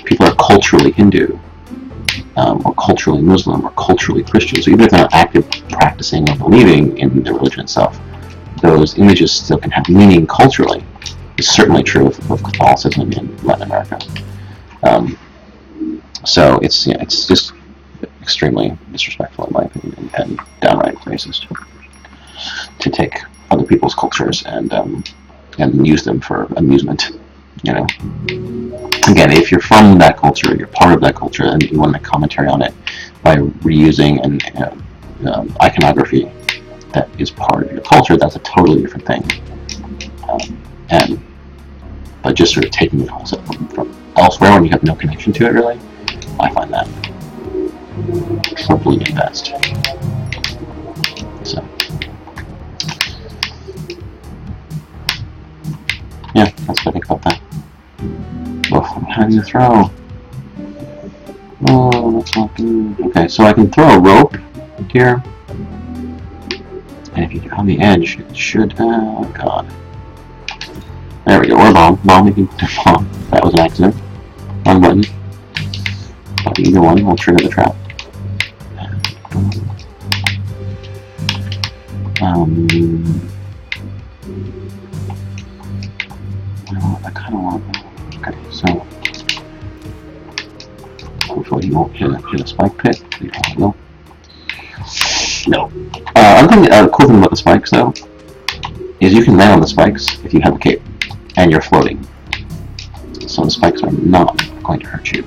people are culturally Hindu, or culturally Muslim, or culturally Christian. So even if they're not actively practicing or believing in the religion itself, those images still can have meaning culturally. It's certainly true of Catholicism in Latin America. So it's just extremely disrespectful in my opinion, and downright racist to take other people's cultures and use them for amusement. Again, if you're from that culture, you're part of that culture, and you want to make commentary on it by reusing iconography that is part of your culture, that's a totally different thing. But just sort of taking it also from elsewhere when you have no connection to it, really, I find that troubling at best. So, yeah, that's what I think about that. Oof, I'm having to throw. Oh, that's not good. Okay, so I can throw a rope here. And if you get on the edge, it should. Oh, God. There we go. Or a bomb. Bomb, you can put a bomb. That was an accident. Wrong button. But either one will trigger the trap. I kind of want. Okay, so hopefully you won't hit a spike pit. No. I'm thinking the cool thing about the spikes though is you can land on the spikes if you have a cape and you're floating. So the spikes are not going to hurt you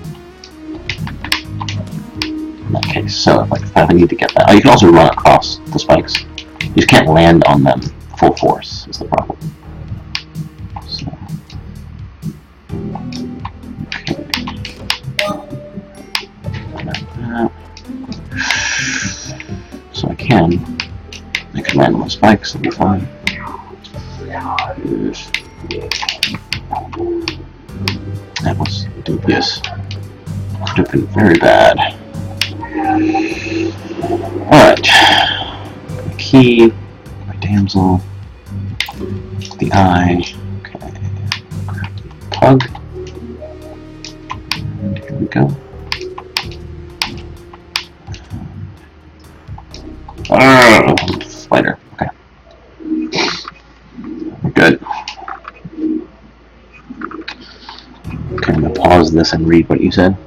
in that case. So if I need to get that, you can also run across the spikes. You just can't land on them full force is the problem. So I can land on the spikes, it'll be fine. That was dubious. Could have been very bad. Alright. The key, my damsel, the eye. Okay. Grab the pug. And here we go. Spider. Okay. Good. Okay, I'm going to pause this and read what you said.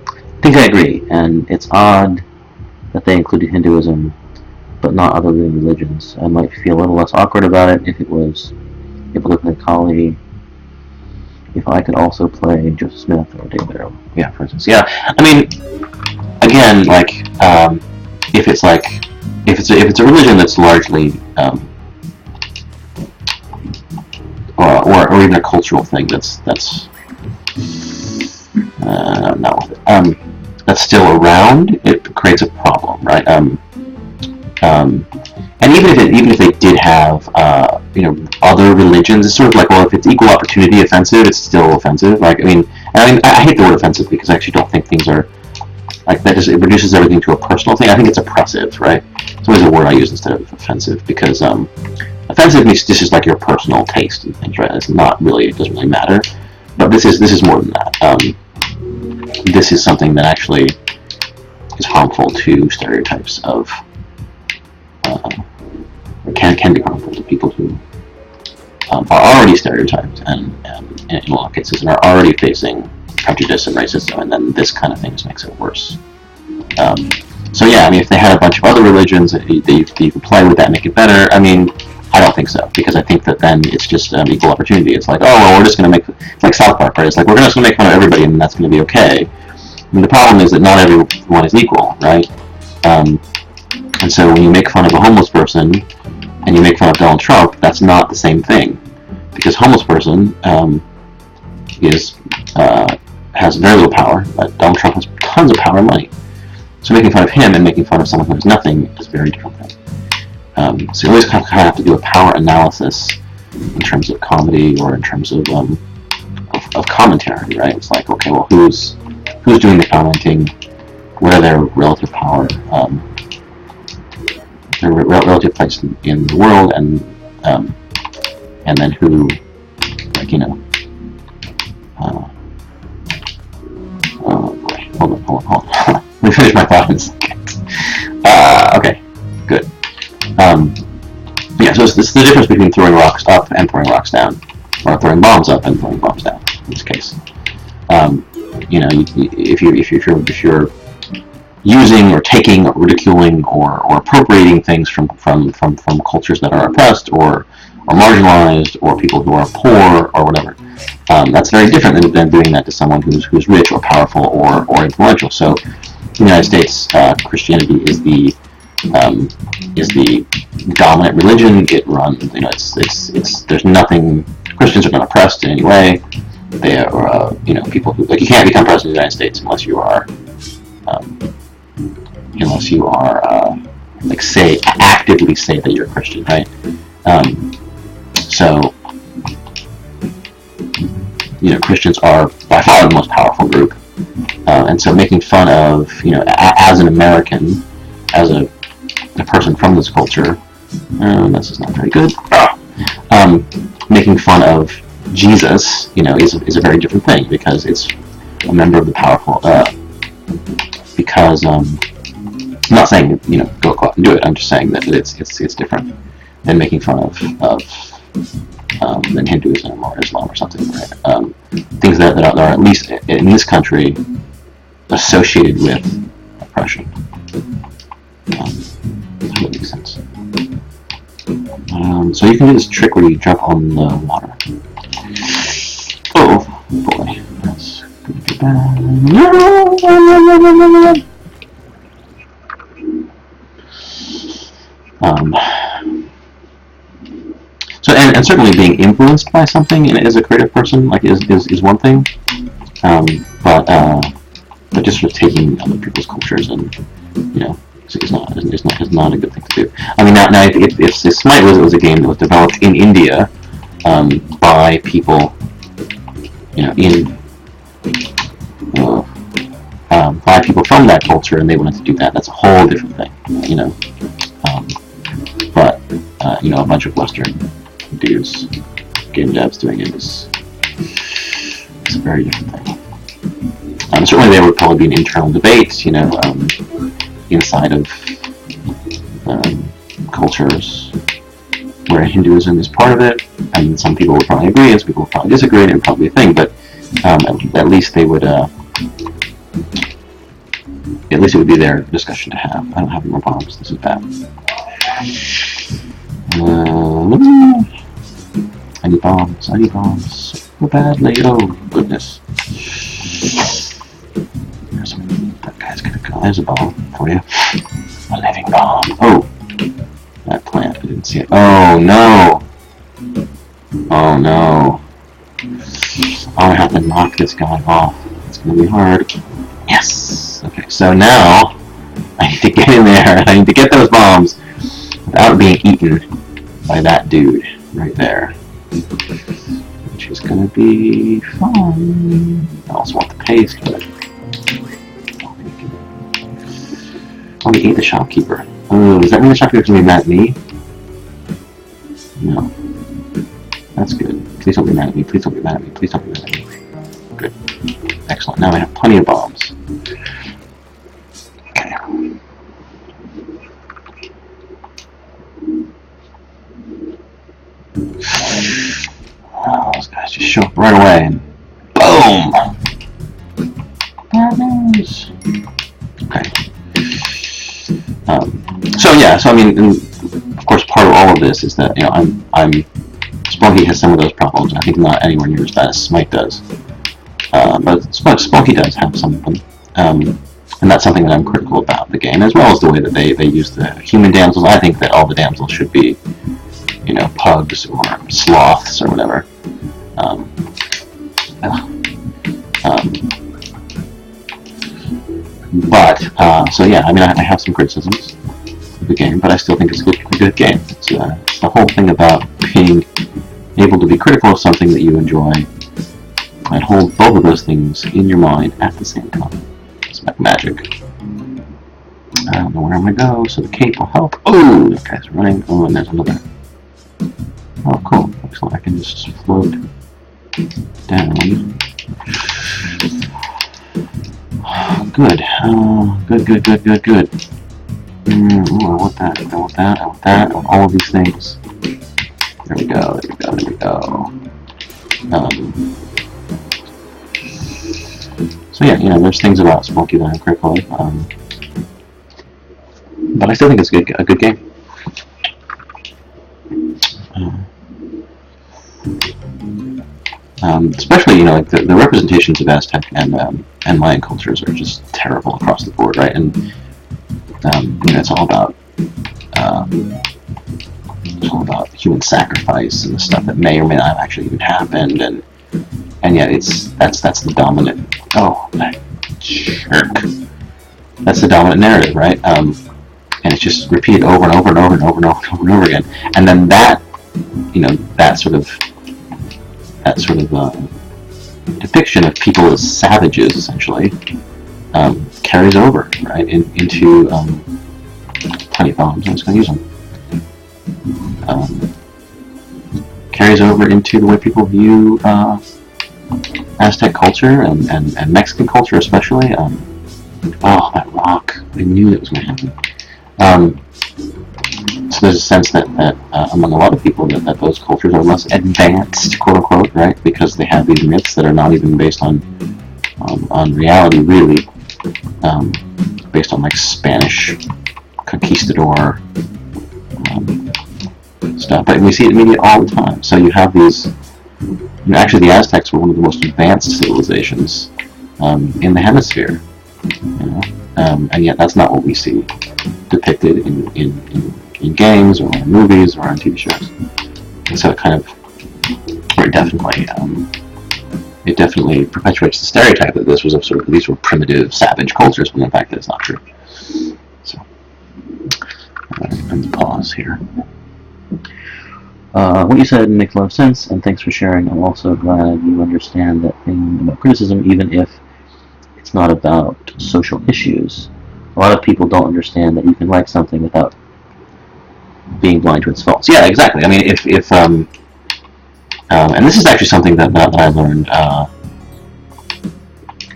I think I agree, and it's odd that they included Hinduism, but not other religions. I might feel a little less awkward about it if it was biblical ecology. If I could also play Joseph Smith or David Earl. Yeah, for instance. Yeah, I mean, again, if it's a religion that's largely or even a cultural thing that's not with it. That's still around, it creates a problem, right? And even if they did have other religions, it's sort of like, well, if it's equal opportunity offensive, it's still offensive. I hate the word offensive because I actually don't think things are like that. It reduces everything to a personal thing. I think it's oppressive, right? It's always a word I use instead of offensive because offensive means this is like your personal taste and things, right? It's not really, it doesn't really matter. But this is more than that. This is something that actually is harmful to stereotypes of, or can be harmful to people who are already stereotyped and in a lot of cases and are already facing prejudice and racism, and then this kind of thing just makes it worse. So yeah, I mean, if they had a bunch of other religions that you could play with that and make it better, I mean, I don't think so, because I think that then it's just equal opportunity. It's like, oh, well, we're just going to make, it's like South Park, right? It's like, we're just going to make fun of everybody and that's going to be okay. I mean, the problem is that not everyone is equal, right? And so when you make fun of a homeless person and you make fun of Donald Trump, that's not the same thing, because homeless person has very little power, but Donald Trump has tons of power and money. So making fun of him and making fun of someone who has nothing is a very different thing. So you always kind of have to do a power analysis in terms of comedy or in terms of commentary, right? It's like, okay, well, who's doing the commenting? What are their relative power, their relative place in the world, and then who, like, hold on. Let me finish my thought in a second. Okay, good. Yeah, so it's the difference between throwing rocks up and throwing rocks down, or throwing bombs up and throwing bombs down. In this case, if you're using or taking or ridiculing or appropriating things from cultures that are oppressed or marginalized or people who are poor or whatever, that's very different than doing that to someone who's rich or powerful or influential. So, in the United States, Christianity is the dominant religion. It runs, it's there's nothing. Christians are not oppressed in any way. They are, people who you can't become president of the United States unless you are actively say that you're a Christian, right? So, Christians are by far the most powerful group, and so making fun of, as an American, as a person from this culture, this is not very good. Making fun of Jesus, is a very different thing because it's a member of the powerful. Because I'm not saying go out and do it. I'm just saying that it's different than making fun of than Hinduism or Islam or something, right? Things that are at least in this country associated with oppression. That makes sense. So you can do this trick where you jump on the water. Oh boy, that's gonna be bad. So and certainly being influenced by something as a creative person is one thing, but just sort of taking other people's cultures and is not a good thing to do. I mean, now if Smite was a game that was developed in India by people, by people from that culture, and they wanted to do that, that's a whole different thing, but a bunch of Western dudes, game devs doing it is a very different thing. Certainly there would probably be an internal debate, inside of cultures where Hinduism is part of it, and some people would probably agree, and some people would probably disagree, and it would probably be a thing, but at least they would, at least it would be their discussion to have. I don't have any more bombs, this is bad. I need bombs, so badly, oh goodness. That guy's gonna go. There's a bomb for you. A living bomb. Oh, that plant. I didn't see it. Oh no. Oh no. I have to knock this guy off. It's gonna be hard. Yes. Okay. So now I need to get in there. And I need to get those bombs without being eaten by that dude right there. Which is gonna be fun. I also want the paste, but oh, we ate the shopkeeper. Oh, does that mean the shopkeeper's gonna be mad at me? No. That's good. Please don't be mad at me. Please don't be mad at me. Please don't be mad at me. Good. Excellent. Now I have plenty of bombs. Okay. Oh, those guys just show up right away and boom! Bad news. Okay. So I mean, and of course, part of all of this is that Spelunky has some of those problems. I think not anywhere near as bad as Smite does, but Spelunky does have some of them, and that's something that I'm critical about the game, as well as the way that they use the human damsels. I think that all the damsels should be, pugs or sloths or whatever. So yeah, I mean, I have some criticisms of the game, but I still think it's a good game. It's the whole thing about being able to be critical of something that you enjoy and hold both of those things in your mind at the same time. It's like magic. I don't know where I'm gonna go, so the cape will help. Oh, that guy's running. Oh, and there's another. Oh, cool. Looks like I can just float down. Good. Good. Ooh, I want that. I want that. I want that. I want all of these things. There we go. So yeah, there's things about Spelunky that I'm critical of, but I still think it's a good game. Especially, like the representations of Aztec and Mayan cultures are just terrible across the board, right? And it's all about human sacrifice and the stuff that may or may not have actually even happened, and yet that's the dominant. Oh, that jerk! That's the dominant narrative, right? And it's just repeated over and over and over and over and over and over and over again, and then that sort of depiction of people as savages, essentially, carries over, right, into plenty of bombs. I'm just going to use them. Carries over into the way people view Aztec culture and Mexican culture, especially. Oh, that rock! I knew it was going to happen. So there's a sense that among a lot of people that those cultures are less advanced, quote unquote, right? Because they have these myths that are not even based on reality, really, based on like Spanish conquistador stuff. But we see it in media all the time. So you have these. Actually, the Aztecs were one of the most advanced civilizations in the hemisphere, and yet that's not what we see depicted in games or in movies or on TV shows. And so it definitely perpetuates the stereotype that this was these were primitive, savage cultures, when in fact that's not true. So I'm going to pause here. What you said makes a lot of sense, and thanks for sharing. I'm also glad you understand that thing about criticism, even if it's not about social issues. A lot of people don't understand that you can like something without being blind to its faults. Yeah, exactly. I mean, if and this is actually something that I learned a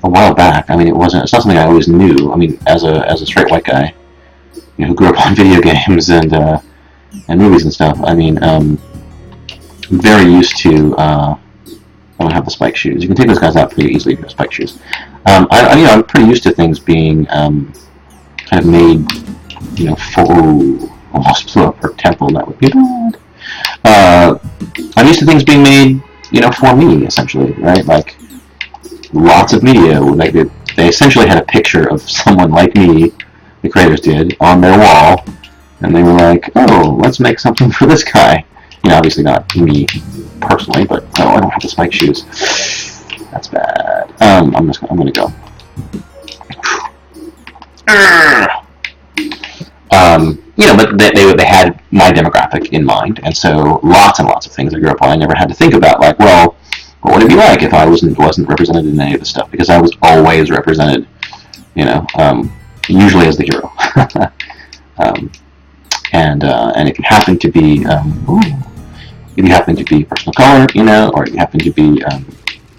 while back. I mean, it's not something I always knew. I mean, as a straight white guy, who grew up on video games and movies and stuff. I mean, I'm very used to. I don't have the spike shoes. You can take those guys out pretty easily if you have spike shoes. I'm pretty used to things being kind of made, full. Almost blew up her temple. That would be bad. I'm used to things being made, for me, essentially, right? Like lots of media, like they essentially had a picture of someone like me, the creators did, on their wall, and they were like, "Oh, let's make something for this guy." Obviously not me personally, but I don't have the spike shoes. That's bad. I'm gonna go. But they had my demographic in mind, and so lots and lots of things I grew up on, I never had to think about, like, well, what would it be like if I wasn't represented in any of this stuff? Because I was always represented, usually as the hero. And if you happen to be, person of color, or you happen to be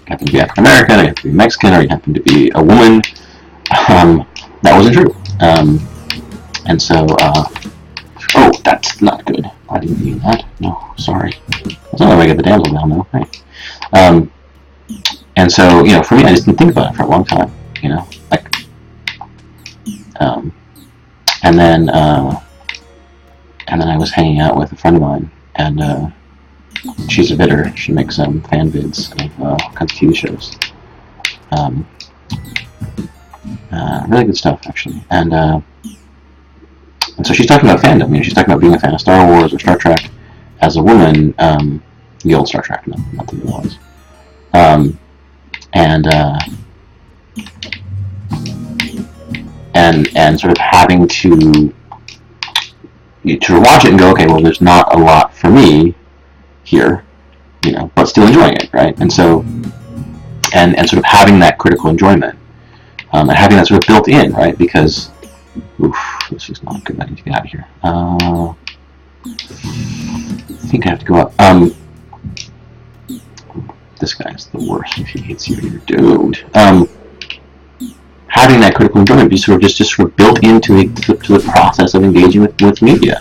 African American, or you happen to be Mexican, or you happen to be a woman, that wasn't true. And so, oh, that's not good. I didn't mean that. No, sorry. That's not how I get the damsel down, though, right? And so, for me, I just didn't think about it for a long time, and then I was hanging out with a friend of mine, and she's a vidder. She makes fan vids of all kinds of TV shows. Really good stuff, actually. And so she's talking about fandom. She's talking about being a fan of Star Wars or Star Trek as a woman, the old Star Trek, not the new ones. And sort of having to watch it and go, okay, well, there's not a lot for me here, but still enjoying it, right? And so, and sort of having that critical enjoyment, and having that sort of built in, right? Because, this is not good. I need to get out of here. I think I have to go up. This guy's the worst. If he hits you, you're doomed. having that critical enjoyment be sort of just sort of built into the process of engaging with media.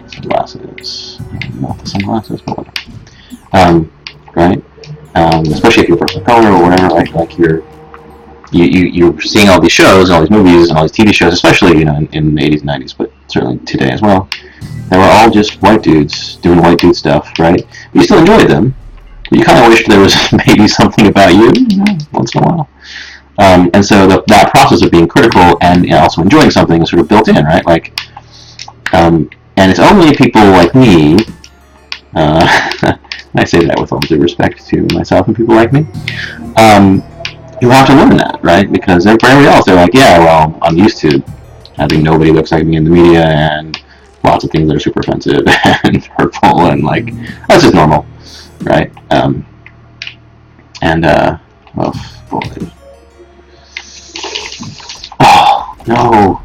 Sunglasses, not the sunglasses, but whatever. Right? Especially if you're a person of color or whatever, like you're seeing all these shows and all these movies and all these TV shows, especially in the 80s and 90s, but certainly today as well. They were all just white dudes doing white dude stuff, right? You still enjoyed them, but you kind of wished there was maybe something about you, once in a while. And so that process of being critical and also enjoying something is sort of built in, right? Like, and it's only people like me. I say that with all due respect to myself and people like me. You have to learn that, right? Because everybody else, they're like, yeah, well, I'm used to having nobody looks like me in the media and lots of things that are super offensive and hurtful and like that's just normal, right? Oh boy. Oh no,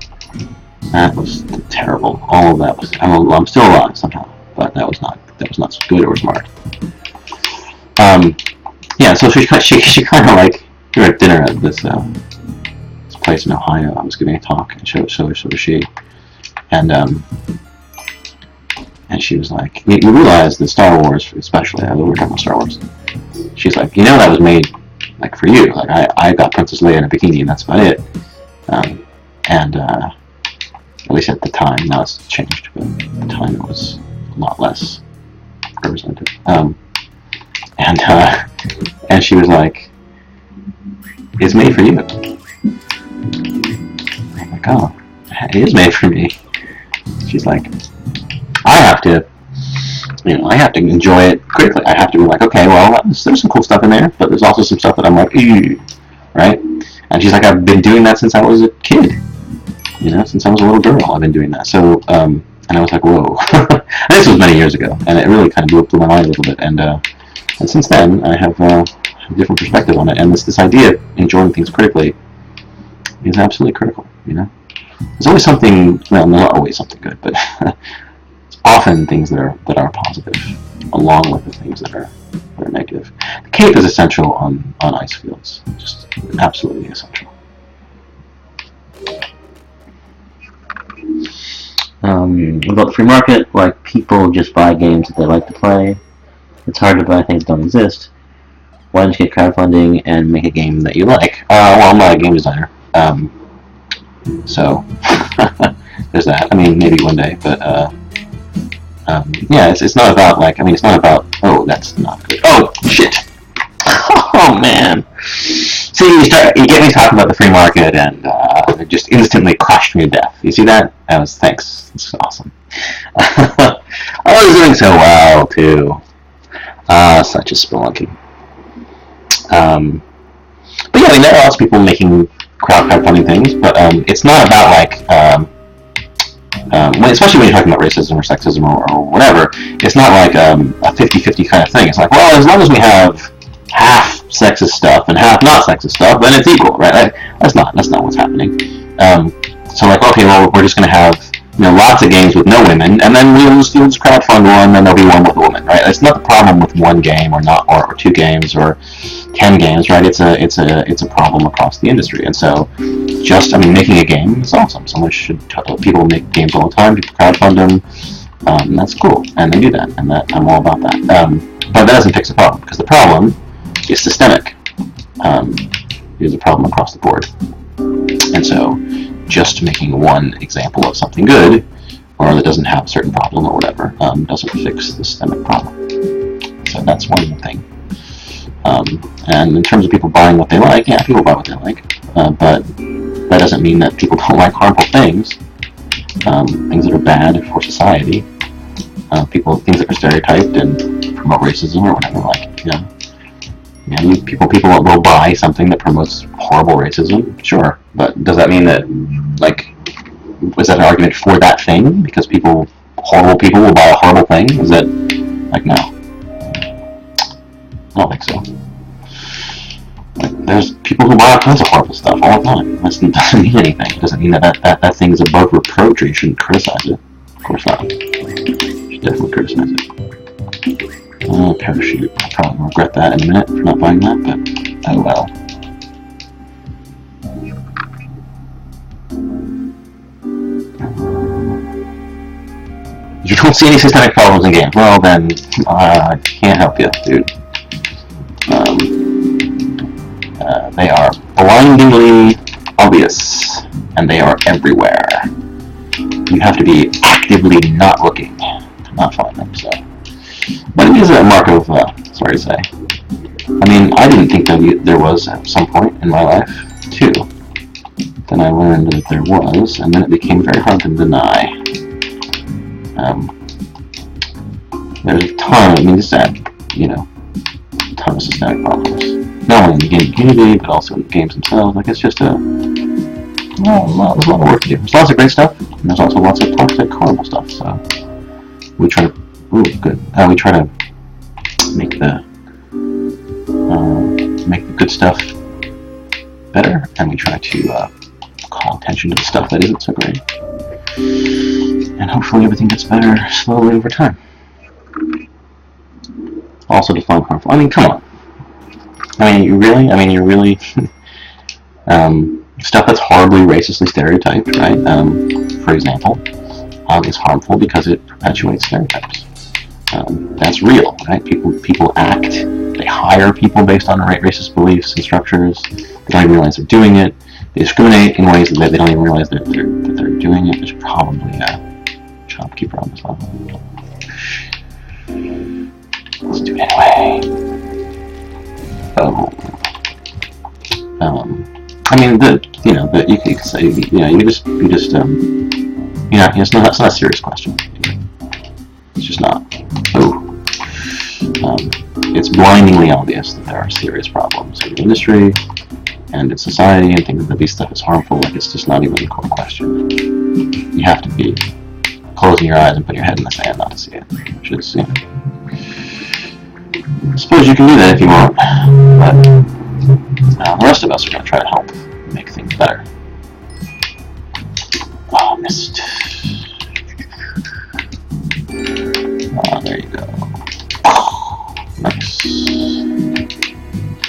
that was terrible. All of that was. I'm still alive somehow, but that was not good or smart. Yeah. So she kind of like we were at dinner at this place in Ohio. I was giving a talk, and so was she, and she was like, we realized that Star Wars, especially, we were talking about Star Wars. She's like, that was made like for you. Like I got Princess Leia in a bikini, and that's about it. At least at the time, now it's changed, but at the time it was a lot less represented. And she was like, it's made for you. I'm like, oh, it is made for me. She's like, I have to enjoy it critically. I have to be like, okay, well, there's some cool stuff in there, but there's also some stuff that I'm like, ew, right? And she's like, I've been doing that since I was a kid. Since I was a little girl, I've been doing that. So, and I was like, whoa. And this was many years ago, and it really kind of blew my mind a little bit. And since then, I have a different perspective on it. And this idea of enjoying things critically is absolutely critical. There's always something. Well, not always something good, but it's often things that are positive, along with the things that are negative. The cape is essential on ice fields, just absolutely essential. What about the free market? Like, people just buy games that they like to play. It's hard to buy things that don't exist. Why don't you get crowdfunding and make a game that you like? Well, I'm not a game designer, so there's that. I mean, maybe one day, but yeah, it's not about it's not about. Oh, that's not good. Oh shit. Oh man. See, you get me talking about the free market, and it just instantly crushed me to death. You see that? Thanks. That's awesome. I was doing so well too. Such a spelunky. But yeah, there are lots of people making crowdfunding things, but it's not about especially when you're talking about racism or sexism or whatever. It's not like a 50-50 kind of thing. It's like, well, as long as we have half sexist stuff and half not sexist stuff, then it's equal, right? That's not what's happening. So okay, well, we're just going to have lots of games with no women, and then we'll just crowdfund one, and there'll be one with a woman, right? It's not the problem with one game or two games or 10 games, right? It's a problem across the industry, and so making a game is awesome. People make games all the time. People crowdfund them. That's cool, and they do that, and I'm all about that. But that doesn't fix the problem, because the problem is systemic. There's a problem across the board, and so just making one example of something good, or that doesn't have a certain problem or whatever, doesn't fix the systemic problem. So that's one thing. And in terms of people buying what they like, yeah, people buy what they like, but that doesn't mean that people don't like harmful things, things that are bad for society, things that are stereotyped and promote racism or whatever. People will buy something that promotes horrible racism, sure, but does that mean that, was that an argument for that thing? Because horrible people will buy a horrible thing? Is that, no. I don't think so. There's people who buy all kinds of horrible stuff all the time. That doesn't mean anything. It doesn't mean that thing is above reproach or you shouldn't criticize it. Of course not. You should definitely criticize it. Parachute. I'll probably regret that in a minute for not buying that, but oh well. If you don't see any systemic problems in games, well then, I can't help you, dude. They are blindingly obvious, and they are everywhere. You have to be actively not looking to not find them, so. But it is a mark of, sorry to say. I mean, I didn't think that there was at some point in my life, too. Then I learned that there was, and then it became very hard to deny. There's a ton, I mean, it's that, you know, a ton of systemic problems. Not only in the game community, but also in the games themselves. Like, it's just there's a lot of work to do. There's lots of great stuff, and there's also lots of toxic, horrible stuff, so we try to, we try to make the good stuff better, and we try to call attention to the stuff that isn't so great. And hopefully everything gets better slowly over time. Also define harmful. I mean, come on. I mean, you're really stuff that's horribly racistly stereotyped, right? For example, is harmful because it perpetuates stereotypes. That's real, right? People act, they hire people based on racist beliefs and structures. They don't even realize they're doing it. They discriminate in ways that they don't even realize that they're doing it. There's probably a shopkeeper on this level. Let's do it anyway. I mean, you could say, it's not a serious question. It's just not. It's blindingly obvious that there are serious problems in the industry and in society, and think that this stuff is harmful. Like, it's just not even a core question. You have to be closing your eyes and putting your head in the sand not to see it, which is, I suppose you can do that if you want, but the rest of us are going to try to help make things better. Oh, missed. Oh, there you go. Oh, nice.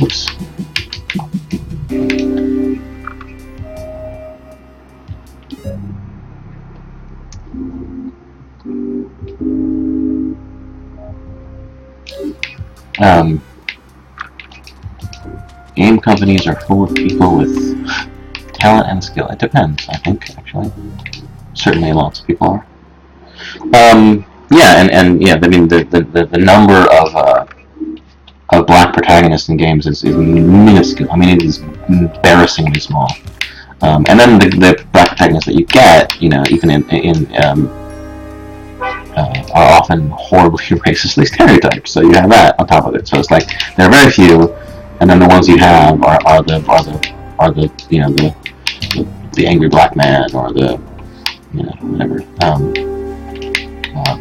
Oops. Game companies are full of people with talent and skill. It depends, I think, actually. Certainly lots of people are. Yeah, I mean, the number of black protagonists in games is minuscule. I mean, it is embarrassingly small. And then the black protagonists that you get, even are often horribly racistly stereotyped. So you have that on top of it. So it's like there are very few, and then the ones you have are the angry black man, or the whatever,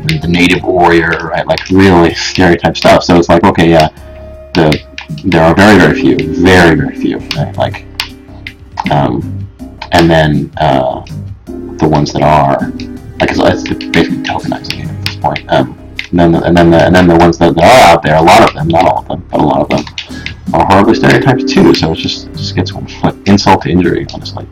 the native warrior, right? Like really stereotype stuff. So it's like, okay, yeah, there are very few, right? Like, and then the ones that are, like, it's basically tokenizing it at this point. And then the ones that are out there, a lot of them, not all of them, but a lot of them, are horribly stereotyped too. So it just gets like insult to injury, honestly.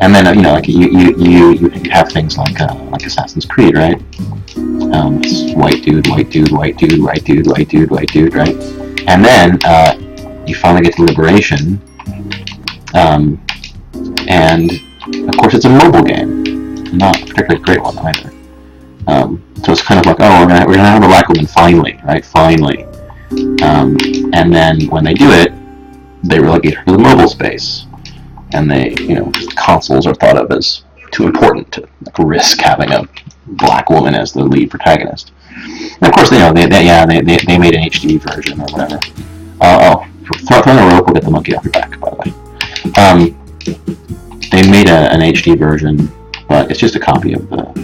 And then like you have things like Assassin's Creed, right? It's white dude, white dude, white dude, white dude, white dude, white dude, right? And then you finally get to Liberation, and of course it's a mobile game, not a particularly great one either. So it's kind of like, oh, we're gonna have a black woman finally, right? Finally. And then when they do it, they relegate her to the mobile space, and they, consoles are thought of as too important to risk having a black woman as the lead protagonist. And of course, they made an HD version or whatever. Throw a rope, we'll get the monkey off your back, by the way. They made an HD version, but it's just a copy of the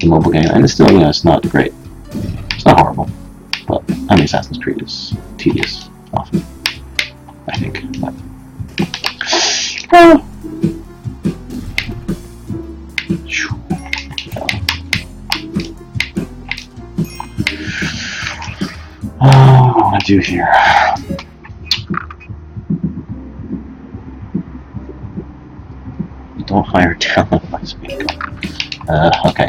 mobile game, and it's still, it's not great. It's not horrible, but I mean, Assassin's Creed is tedious often, I think. But, do here? Don't hire talent by speaking. Okay,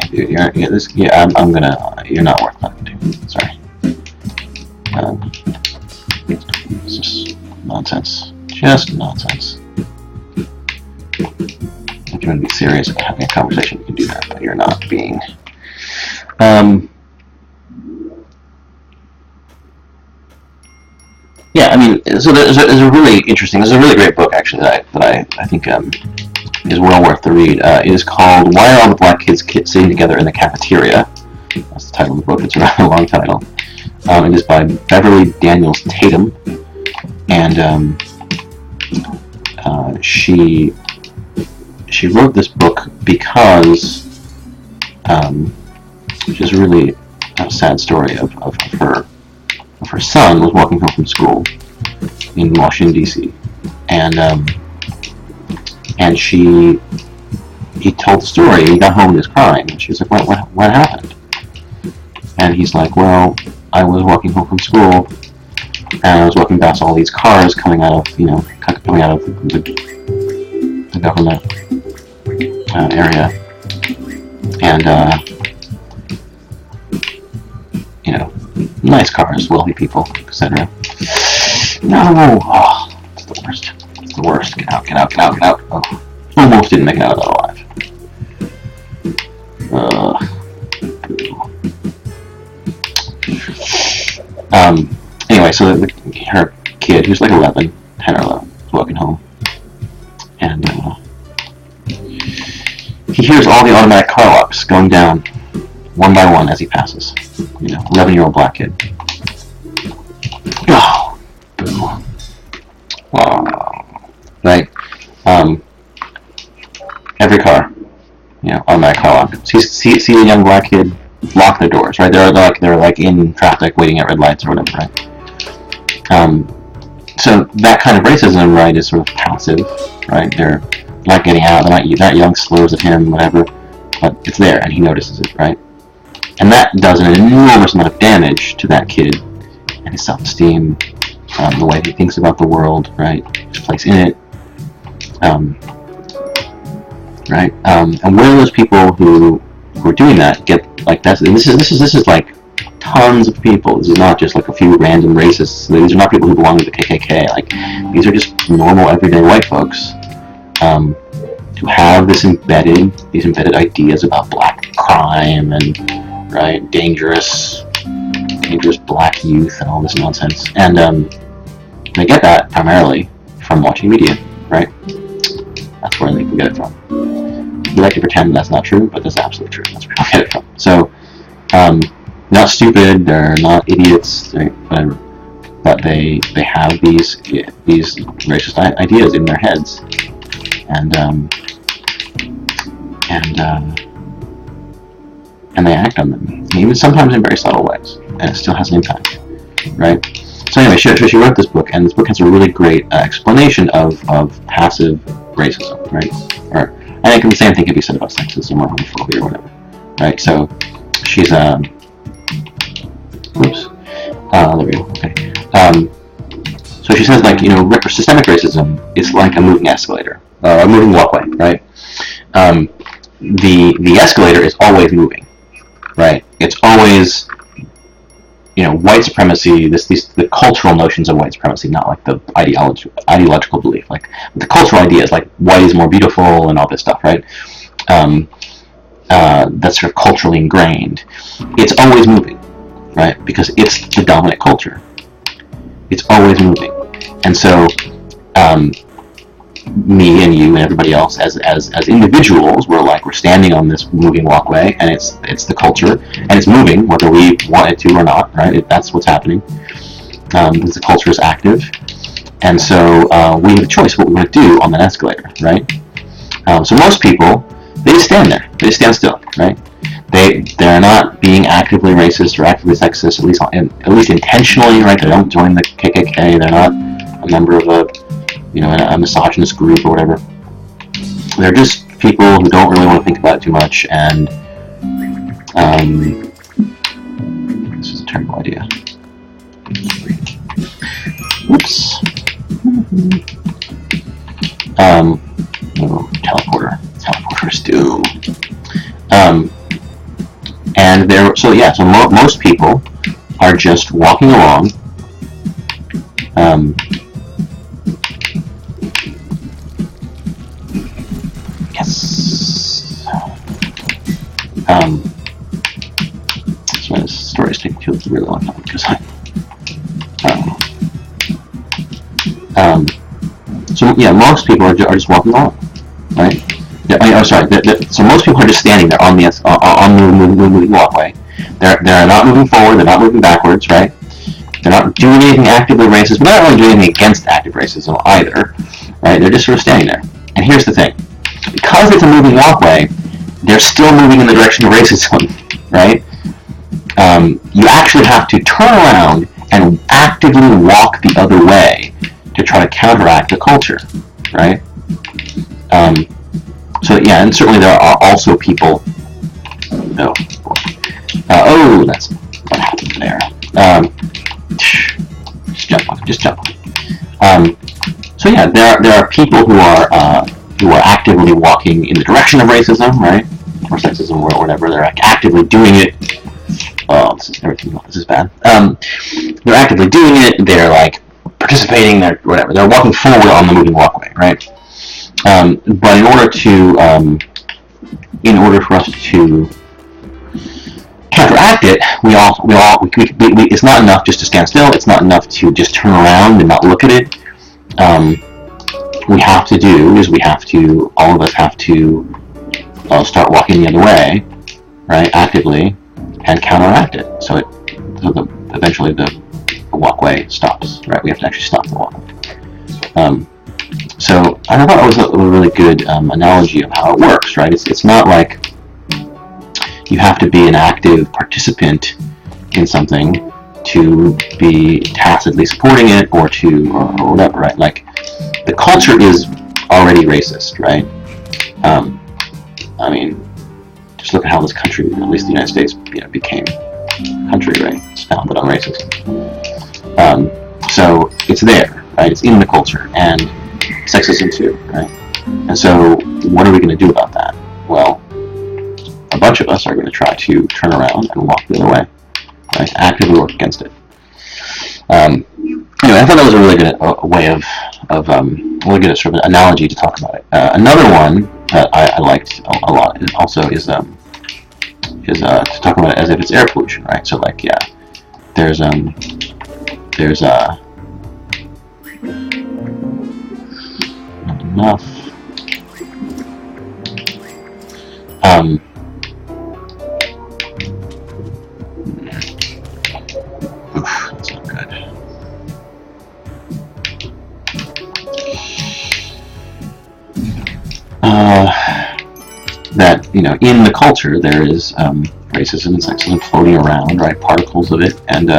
I'm gonna. You're not worth talking to. Sorry. It's just nonsense. Just nonsense. If you want to be serious about having a conversation, you can do that, but you're not being. Yeah, I mean, so there's a really interesting. There's a really great book actually that I think is well worth the read. It is called "Why Are All the Black Kids Sitting Together in the Cafeteria?" That's the title of the book. It's a rather long title. It is by Beverly Daniels Tatum, and she wrote this book because which is really a sad story of her son was walking home from school in Washington D.C. and he told the story. He got home and he was crying, and she was like, "What happened?" And he's like, "Well, I was walking home from school, and I was walking past all these cars coming out of the government area, and nice cars, wealthy people, etc. No, it's the worst. It's the worst. Get out! Get out! Get out! Get out! Oh, almost didn't make it out of that alive. Anyway, so her kid, who's like 10 or 11, is walking home, and he hears all the automatic car locks going down one by one as he passes. 11-year-old black kid. Oh, boo. Wow. Right? Every car, automatic car lock. See a young black kid lock their doors, right? They're like in traffic, waiting at red lights or whatever, right? So that kind of racism, right, is sort of passive, right? They're not getting out. They're not yelling slurs at him, whatever. But it's there, and he notices it, right? And that does an enormous amount of damage to that kid and his self-esteem, the way he thinks about the world, right? His place in it, right? And where those people who are doing that get like that, and this is like tons of people. This is not just like a few random racists. These are not people who belong to the KKK. Like, these are just normal, everyday white folks who have these embedded ideas about black crime and right dangerous black youth and all this nonsense. And they get that primarily from watching media, right? That's where they can get it from. We like to pretend that's not true, but that's absolutely true. That's where they get it from. So, not stupid, they're not idiots, whatever, but they have these racist ideas in their heads, and they act on them, even sometimes in very subtle ways, and it still has an impact, right? So anyway, she wrote this book, and this book has a really great explanation of passive racism, right? Or I think the same thing can be said about sexism or homophobia or whatever, right? So she's there we go. Okay. So she says, like, systemic racism is like a moving escalator, a moving walkway, right? The escalator is always moving, right? It's always, white supremacy. The cultural notions of white supremacy, not like the ideological belief. Like the cultural ideas, like white is more beautiful and all this stuff, right? That's sort of culturally ingrained. It's always moving, right? Because it's the dominant culture. It's always moving, and so me and you and everybody else as individuals, we're standing on this moving walkway, and it's the culture, and it's moving whether we want it to or not, right? That's what's happening. The culture is active, and so we have a choice what we want to do on that escalator, right? So most people, they just stand there, they just stand still, right? They're not being actively racist or actively sexist, at least intentionally, right? They don't join the KKK. They're not a member of a misogynist group or whatever. They're just people who don't really want to think about it too much, and this is a terrible idea. Oops. Teleporter's doom. And there, so most people are just walking along. Yes. So this story is taking a really long time because most people are just walking along, right? So most people are just standing there on the moving walkway. They're not moving forward. They're not moving backwards, right? They're not doing anything actively racist. But not really doing anything against active racism either, right? They're just sort of standing there. And here's the thing: because it's a moving walkway, they're still moving in the direction of racism, right? You actually have to turn around and actively walk the other way to try to counteract the culture, right? And certainly there are also people. That's what happened there. Just jump on. There are people who are actively walking in the direction of racism, right, or sexism, or whatever. They're actively doing it. Oh, this is bad. They're actively doing it. They're like participating. They're whatever. They're walking forward on the moving walkway, right? But in order for us to counteract it, it's not enough just to stand still. It's not enough to just turn around and not look at it. All of us have to start walking the other way, right, actively, and counteract it. So eventually the walkway stops, right? We have to actually stop the walkway. So I thought it was a really good analogy of how it works, right? It's not like you have to be an active participant in something to be tacitly supporting it or whatever, right? Like, the culture is already racist, right? Just look at how this country, at least the United States, became a country, right? It's founded on racism. So it's there, right? It's in the culture, and sexism too, right? And so what are we going to do about that? Well, a bunch of us are going to try to turn around and walk the other way, right? Actively work against it. Anyway, I thought that was a really good way of really good sort of an analogy to talk about it. Another one that I liked a lot also is to talk about it as if it's air pollution, right? So like, there's not enough. That's not good. That in the culture there is racism and sexism floating around, right? Particles of it, and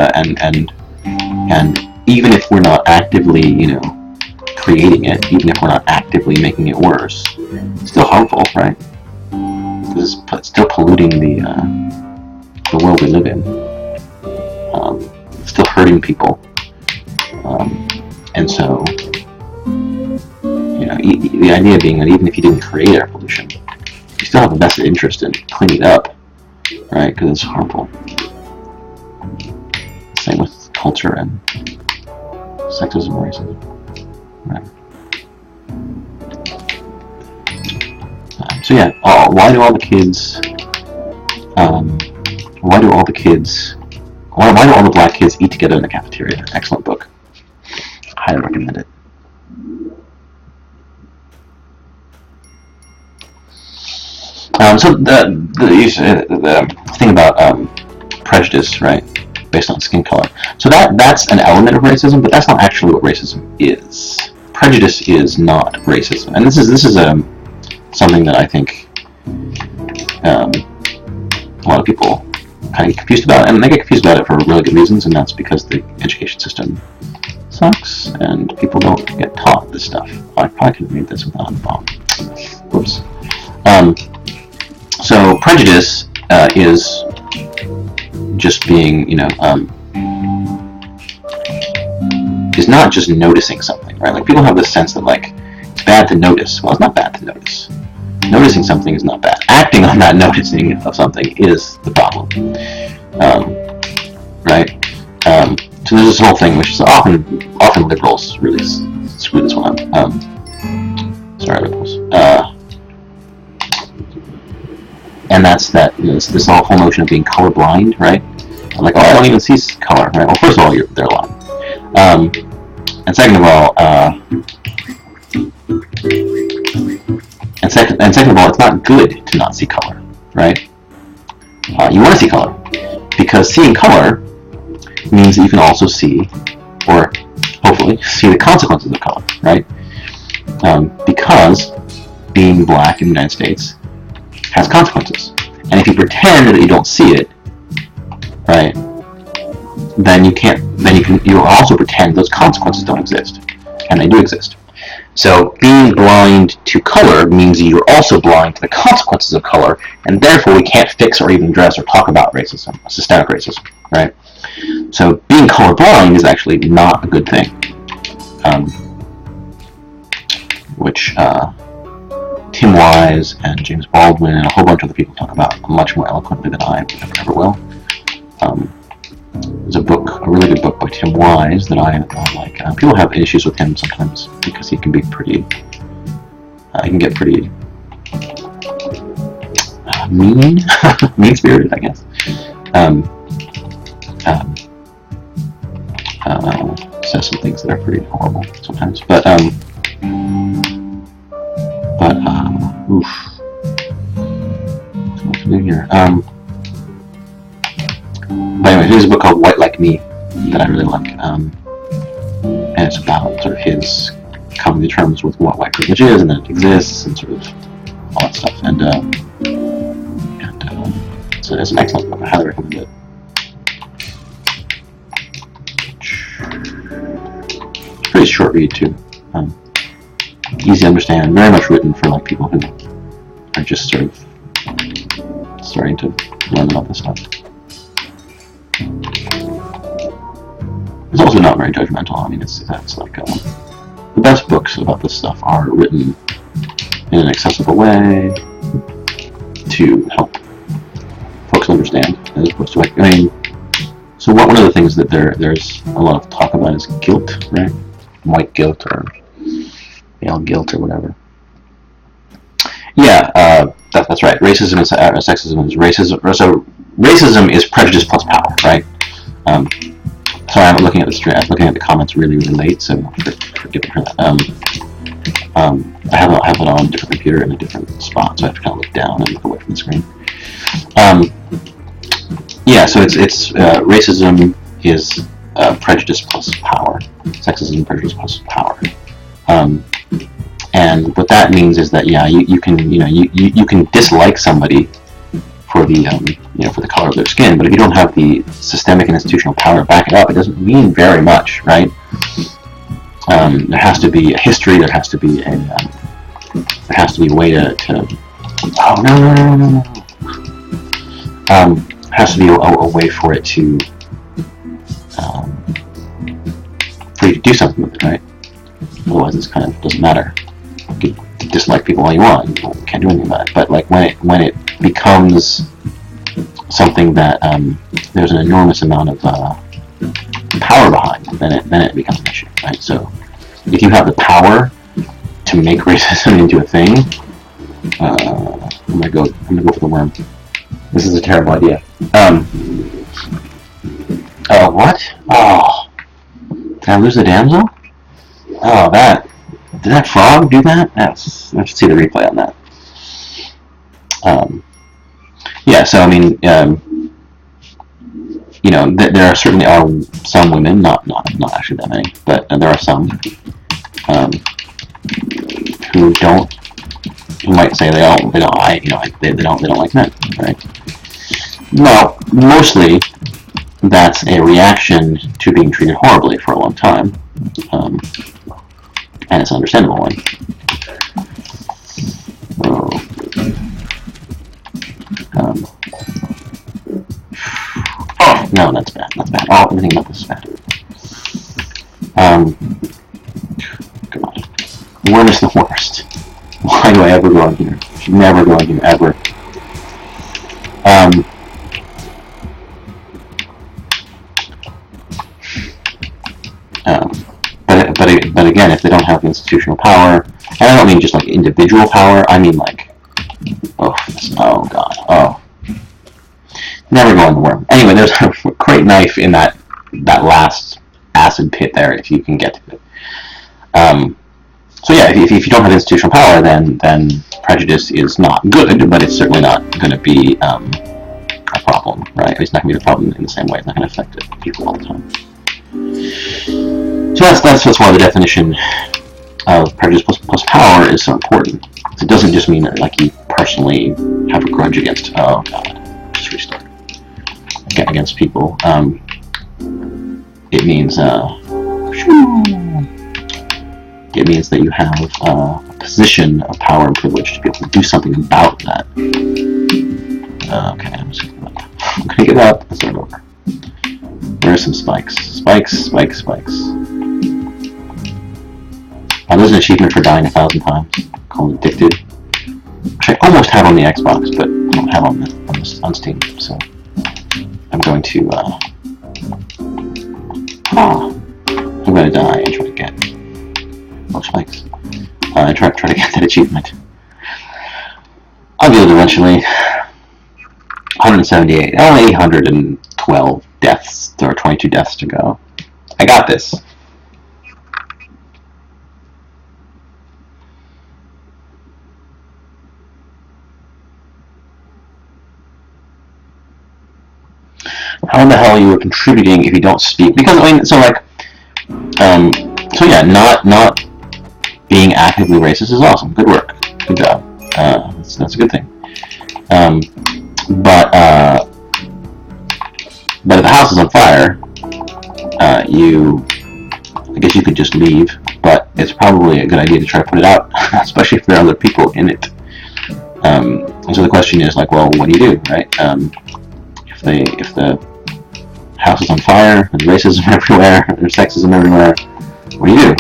even if we're not actively, creating it, even if we're not actively making it worse, it's still harmful, right? It's still polluting the world we live in. It's still hurting people, and so the idea being that even if you didn't create air pollution, you still have a vested interest in cleaning it up, right? Because it's harmful. Same with culture and sexism and racism, right? Why do all the black kids eat together in the cafeteria? Excellent book. Highly recommend it. So the thing about prejudice, right, based on skin color. So that's an element of racism, but that's not actually what racism is. Prejudice is not racism, and this is something that I think a lot of people kind of get confused about, and they get confused about it for really good reasons, and that's because the education system sucks and people don't get taught this stuff. I probably could have made this without a bomb. Whoops. So prejudice is just being, is not just noticing something, right? Like, people have this sense that, like, it's bad to notice. Well, it's not bad to notice. Noticing something is not bad. Acting on that noticing of something is the problem, right? So there's this whole thing, which is often liberals really screw this one up. Sorry, liberals. And that's that, this whole notion of being colorblind, right? Like, oh, I don't even see color, right? Well, first of all, they're lying. And second of all, it's not good to not see color, right? You want to see color, because seeing color means that you can also see, or hopefully see, the consequences of color, right? Because being black in the United States has consequences, and if you pretend that you don't see it, right, then you'll also pretend those consequences don't exist, and they do exist. So being blind to color means you're also blind to the consequences of color, and therefore we can't fix or even address or talk about racism, systemic racism, right? So being colorblind is actually not a good thing, which Tim Wise and James Baldwin and a whole bunch of other people talk about much more eloquently than I ever will. There's a really good book by Tim Wise that I like. People have issues with him sometimes because he can be pretty, he can get pretty mean-spirited, I guess. Says some things that are pretty horrible sometimes, but oof. So what to do here? But anyway, there's a book called White Like Me that I really like, and it's about sort of his coming to terms with what white privilege is and that it exists and sort of all that stuff. And so it's an excellent book. I highly recommend it. It's a pretty short read too. Easy to understand. Very much written for like people who are just sort of starting to learn about this stuff. It's also not very judgmental. I mean, it's like the best books about this stuff are written in an accessible way to help folks understand, as opposed to like, I mean, so one of the things that there's a lot of talk about is guilt, right? White guilt or male guilt or whatever. Yeah, that's right. Racism and sexism is racism. So racism is prejudice plus power, right? Sorry, I'm looking at the comments really late, so forgive me for that. I have it on a different computer in a different spot, so I have to kind of look down and look away from the screen. Yeah, so it's racism is prejudice plus power. Sexism, prejudice plus power. And what that means is that you can dislike somebody for the for the color of their skin, but if you don't have the systemic and institutional power to back it up, it doesn't mean very much, right? There has to be a history. There has to be a way to oh no. Has to be a way for it to for you to do something with it, right? Otherwise, it's kind of doesn't matter. You can dislike people all you want. You can't do anything about it. But like when it becomes something that there's an enormous amount of power behind, then it becomes an issue, right? So if you have the power to make racism into a thing, I'm gonna go for the worm. This is a terrible idea. Oh, what? Oh, did I lose the damsel? Oh, did that frog do that? I should see the replay on that. Yeah, so I mean, there certainly are some women, not actually that many, but there are some who might say they don't like men, right? Well, mostly that's a reaction to being treated horribly for a long time, and it's an understandable one. Oh, no, that's bad. Oh, everything about this is bad. Come on. Where is the worst? Why do I ever go on here? I should never go on here, ever. But again, if they don't have institutional power, and I don't mean just like individual power, I mean like, oh god, oh. Never go in the worm. Anyway, there's a great knife in that last acid pit there, if you can get to it. So yeah, if you don't have institutional power, then prejudice is not good, but it's certainly not going to be a problem, right? It's not going to be a problem in the same way. It's not going to affect people all the time. So that's why the definition of prejudice plus power is so important. It doesn't just mean that like you personally have a grudge against, oh god, just restart, against people. It means that you have a position of power and privilege to be able to do something about that. Okay, I'm just gonna give up. Let's start over. Where are some spikes? Spikes. Oh, there's an achievement for dying 1,000 times called Addicted, which I almost have on the Xbox, but I don't have on Steam. So I'm going to I'm going to die and try to get more spikes. Try to get that achievement. I'll get it eventually. 178. Only 812 deaths. There are 22 deaths to go. I got this. How in the hell are you contributing if you don't speak? Because I mean, so like, so yeah, not being actively racist is awesome. Good work. Good job. That's a good thing. But if the house is on fire, I guess you could just leave. But it's probably a good idea to try to put it out, especially if there are other people in it. And so the question is like, well, what do you do, right? If the house is on fire, there's racism everywhere, there's sexism everywhere, what do you do?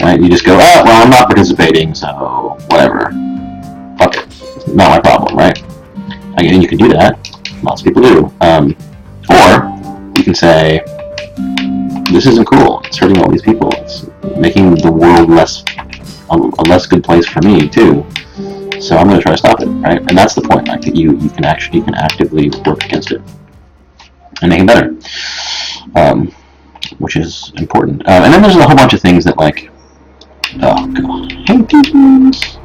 Right? You just go, oh, well, I'm not participating, so whatever. Fuck it. It's not my problem, right? Again, you can do that. Lots of people do. Or you can say, this isn't cool. It's hurting all these people. It's making the world a less good place for me, too. So I'm going to try to stop it, right? And that's the point, like, that you can actively work against it and make it better, which is important. And then there's a whole bunch of things that, like, oh god, I hate these.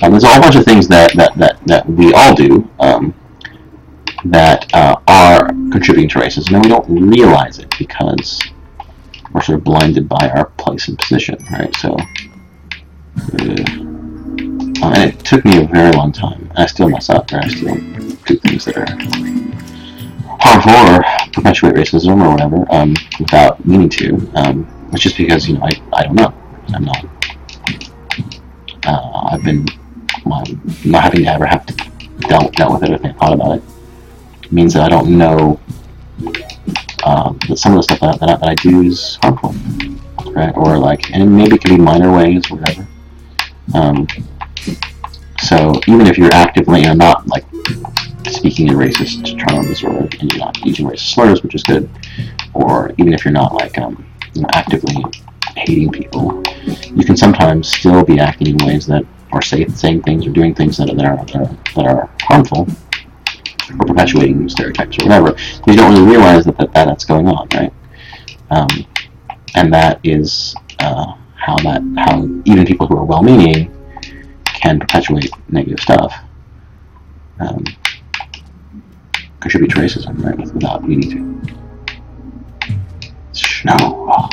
There's a whole bunch of things that we all do that are contributing to racism, and we don't realize it because we're sort of blinded by our place and position, right? So. And it took me a very long time, and I still mess up, or I still do things that are harmful or perpetuate racism or whatever, without meaning to. It's just because, I don't know. I'm not. I've been not having to ever have to dealt with it or thought about it. It means that I don't know that some of the stuff that I do is harmful, right? Or like, and maybe it can be minor ways, whatever. So even if you're actively, not like speaking in racist terms, or and you're not using racist slurs, which is good, or even if you're not like actively hating people, you can sometimes still be acting in ways that, or saying things or doing things that are harmful, or perpetuating stereotypes or whatever. You don't really realize that's going on, right? And that is how even people who are well-meaning can perpetuate negative stuff, contribute to racism, right, without meaning to. No. Oh.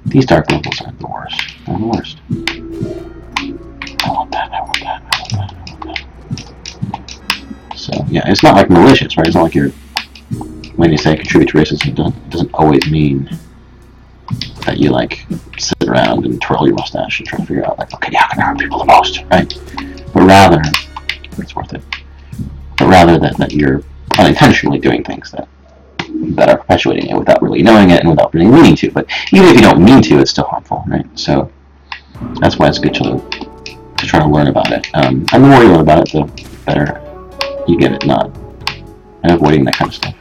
These dark levels are the worst. They're the worst. I want that. So, yeah, it's not like malicious, right? It's not like when you say contribute to racism, it doesn't always mean that you, like, sit around and twirl your mustache and try to figure out, like, okay, how can I hurt people the most, right? But rather, it's worth it. But rather that you're unintentionally doing things that that are perpetuating it without really knowing it and without really meaning to. But even if you don't mean to, it's still harmful, right? So that's why it's good to try to learn about it. And the more you learn about it, the better you get at not and avoiding that kind of stuff.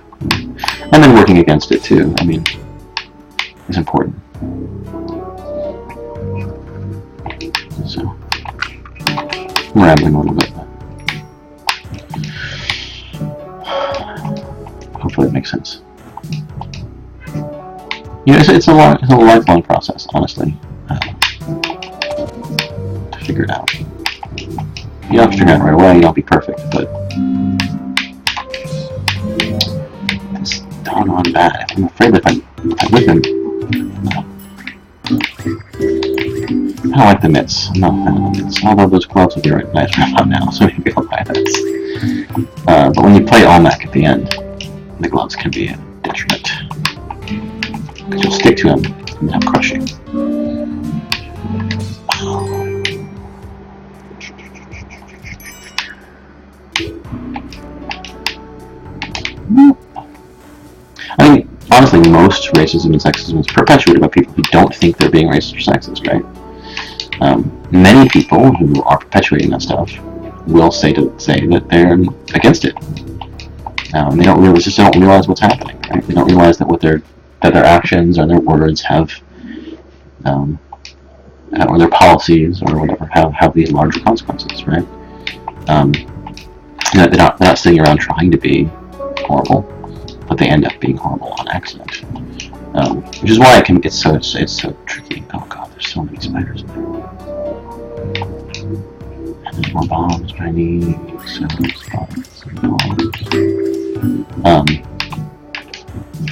And then working against it too. I mean, is important. So I'm rambling a little bit, but hopefully it makes sense. You know, it's a lifelong process, honestly, to figure it out. You don't have to figure it out right away. You don't be perfect, but it's doggone bad. I'm afraid that if I live in, I don't like the mitts. I'm not a fan of the mitts. Although those gloves would be right nice right about now, so maybe I'll buy those. But when you play Almec at the end, the gloves can be a detriment. Because you'll stick to them and have crushing. I mean, honestly, most racism and sexism is perpetuated by people who don't think they're being racist or sexist, right? Many people who are perpetuating that stuff will say that they're against it. And they don't realize what's happening, right? They don't realize that that their actions or their words have, or their policies or whatever have these larger consequences, right? They're not sitting around trying to be horrible, but they end up being horrible on accident. Which is why it's so tricky. Oh god, there's so many spiders in there. And there's more bombs, but I need some bombs.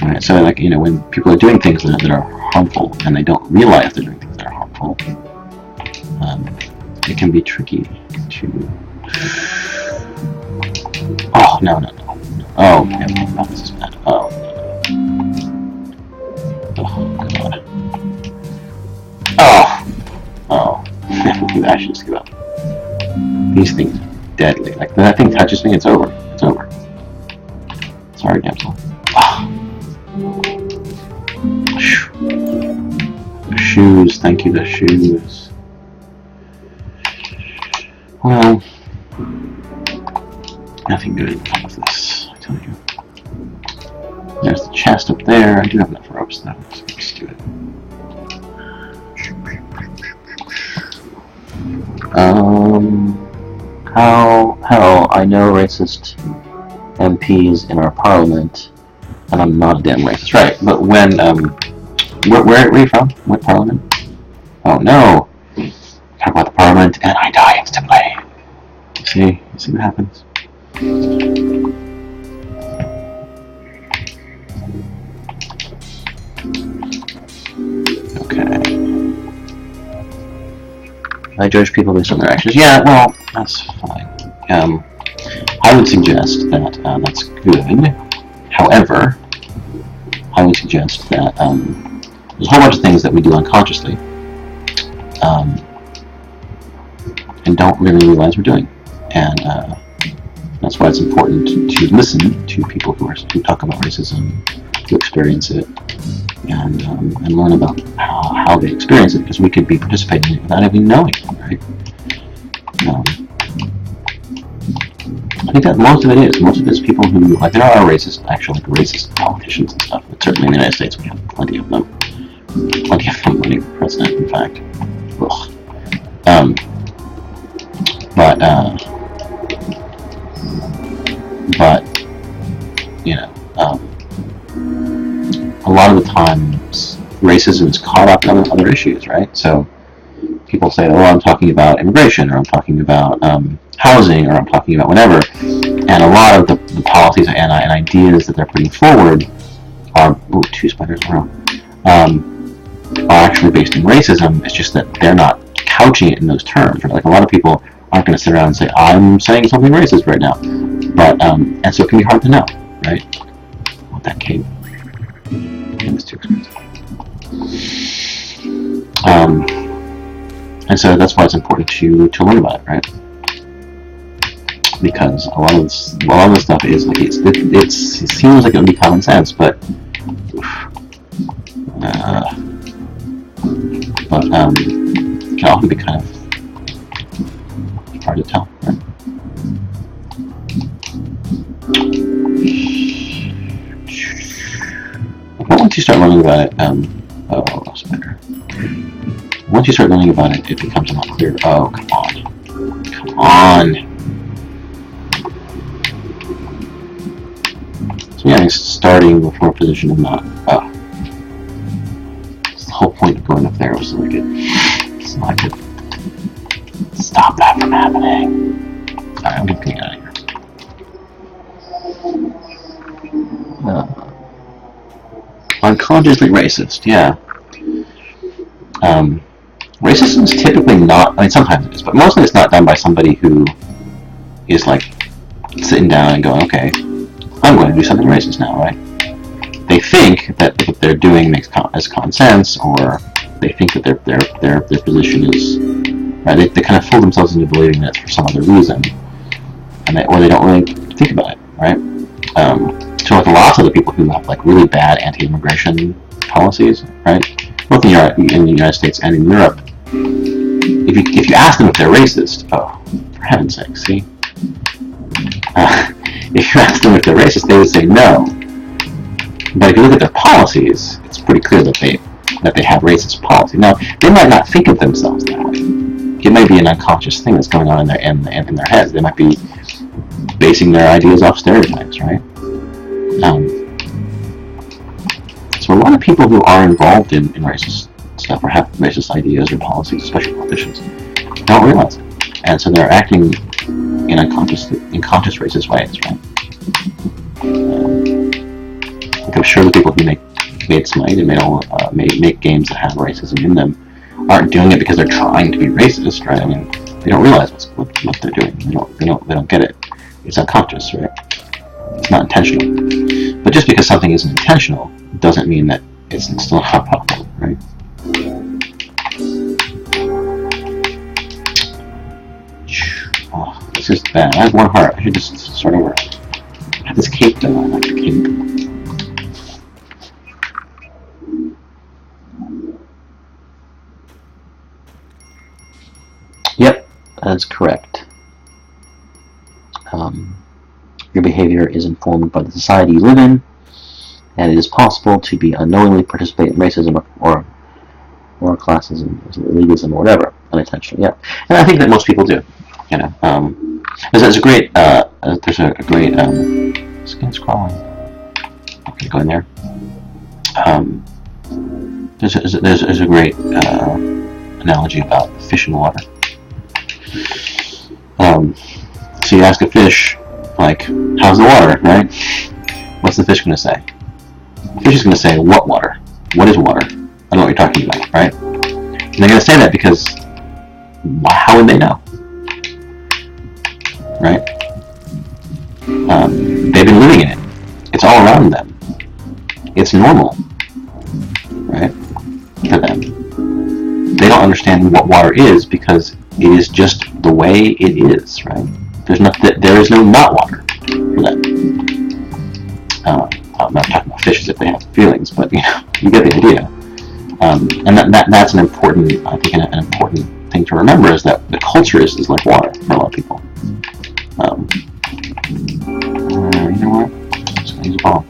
Alright, so like, you know, when people are doing things that are harmful and they don't realize they're doing things that are harmful, it can be tricky to. Oh no. Oh, okay, no, this is bad. Oh god. Oh. I should just give up. These things are deadly. Like, when that thing touches me, it's over. It's over. Sorry, damsel. The shoes, thank you, the shoes. Well, nothing good in front of this, I tell you. There's the chest up there. I do have enough ropes though, so let's do it. Hell, I know racist MPs in our parliament, and I'm not a damn racist, right? But when, where are you from? What parliament? Oh no! Talk about the parliament, and I die instantly. You see what happens? Okay. I judge people based on their actions. Yeah, well, that's fine. I would suggest that that's good. However, I would suggest that there's a whole bunch of things that we do unconsciously and don't really realize we're doing. And that's why it's important to listen to people who talk about racism, to experience it, and learn about how they experience it, because we could be participating in it without even knowing, right? I think that most of it is people who, like, there are racist politicians and stuff, but certainly in the United States we have plenty of them. Plenty of them running for president, in fact. Ugh. But you know, a lot of the times racism is caught up in other issues, right? So people say, oh, I'm talking about immigration, or I'm talking about housing, or I'm talking about whatever, and a lot of the policies and ideas that they're putting forward are, ooh, 2 spiders in a row, are actually based in racism. It's just that they're not couching it in those terms. Right? Like, a lot of people aren't going to sit around and say, I'm saying something racist right now. But, and so it can be hard to know, right? What that cave. It was too expensive. And so that's why it's important to learn about it, right? because a lot of this stuff is like it seems like it would be common sense, but it can often be kind of hard to tell. Right? But once you start learning about it, that's better. Once you start learning about it, it becomes a lot clearer. Oh, come on. Come on. So yeah, he's starting before a position of not. Oh. The whole point of going up there was to make it stop that from happening. Alright, I'm getting out of here. Unconsciously racist, yeah. Racism is typically not, I mean sometimes it is, but mostly it's not done by somebody who is like sitting down and going, okay, I'm going to do something racist now, right? They think that what they're doing makes common sense, or they think that their position is right. They kind of fool themselves into believing that it's for some other reason, or they don't really think about it, right? So like lots of the people who have like really bad anti-immigration policies, right? Both in the United States and in Europe, if you ask them if they're racist, oh, for heaven's sake, see? If you ask them if they're racist, they would say no. But if you look at their policies, it's pretty clear that they have racist policy. Now, they might not think of themselves that way. It might be an unconscious thing that's going on in their heads. They might be basing their ideas off stereotypes, right? So a lot of people who are involved in racist stuff or have racist ideas or policies, especially politicians, don't realize it. And so they're acting in unconscious racist ways, right? I'm sure the people who made Smite and make games that have racism in them aren't doing it because they're trying to be racist, right? I mean, they don't realize what they're doing. They don't get it. It's unconscious, right? It's not intentional. But just because something isn't intentional doesn't mean that it's still not a problem, right? Oh, this is bad. I have one heart. I should just start over. I have this cape though. I like the cape. Yep, that's correct. Your behavior is informed by the society you live in, and it is possible to be unknowingly participate in racism or classism, elitism, or whatever, unintentionally. Yeah, and I think that most people do. You know, there's a great skin's crawling. Okay, go in there. There's a great analogy about fish in water. So you ask a fish, like, how's the water, right? What's the fish going to say? The fish is going to say, what water? What is water? I don't know what you're talking about, right? And they're going to say that because, how would they know? Right? They've been living in it. It's all around them. It's normal, right, for them. They don't understand what water is because it is just the way it is, right? There is no not water for them. I'm not talking about fish as if they have feelings, but you get the idea. And that's an important, I think, an important thing to remember is that the culture is like water for a lot of people. You know what? I'm just gonna use a ball.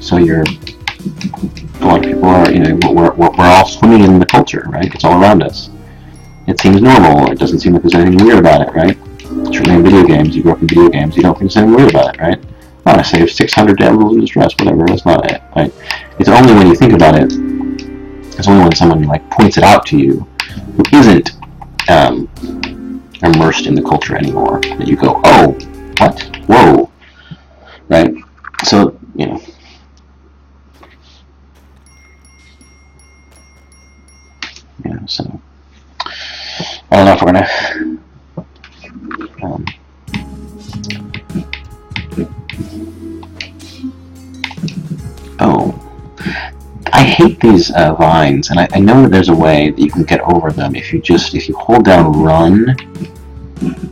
So a lot of people are, we're all swimming in the culture, right? It's all around us. It seems normal. It doesn't seem like there's anything weird about it, right? Certainly in video games, you grew up in video games, you don't think there's anything weird about it, right? Oh, I saved 600 damsels in distress, whatever, that's not it, right? It's only when you think about it, it's only when someone like points it out to you who isn't immersed in the culture anymore that you go, oh, what? Whoa, right? So, so I don't know if we're gonna I hate these vines, and I know that there's a way that you can get over them if you hold down run.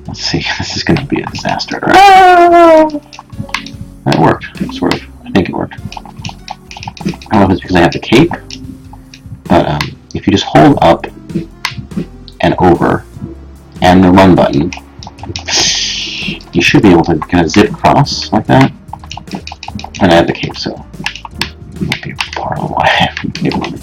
Let's see, this is going to be a disaster. That worked, sort of. I think it worked. I don't know if it's because I have the cape, but if you just hold up and over and the run button, you should be able to kind of zip across like that. And I have the cape, so it might be part of why I have the cape on it.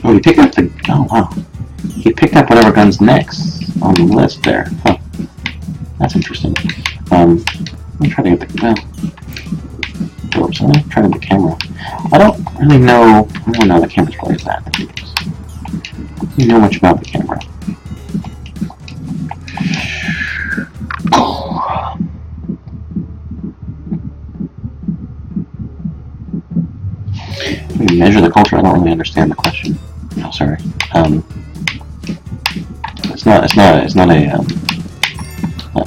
Oh, you picked up the... Oh, wow. He picked up whatever gun's next on the list there. Huh. That's interesting. I'm trying to get the... Well... Oops, I'm trying to get the camera. I don't really know... I don't know the camera's probably as bad. You know much about the camera. Measure the culture. I don't really understand the question. Oh, sorry. It's not a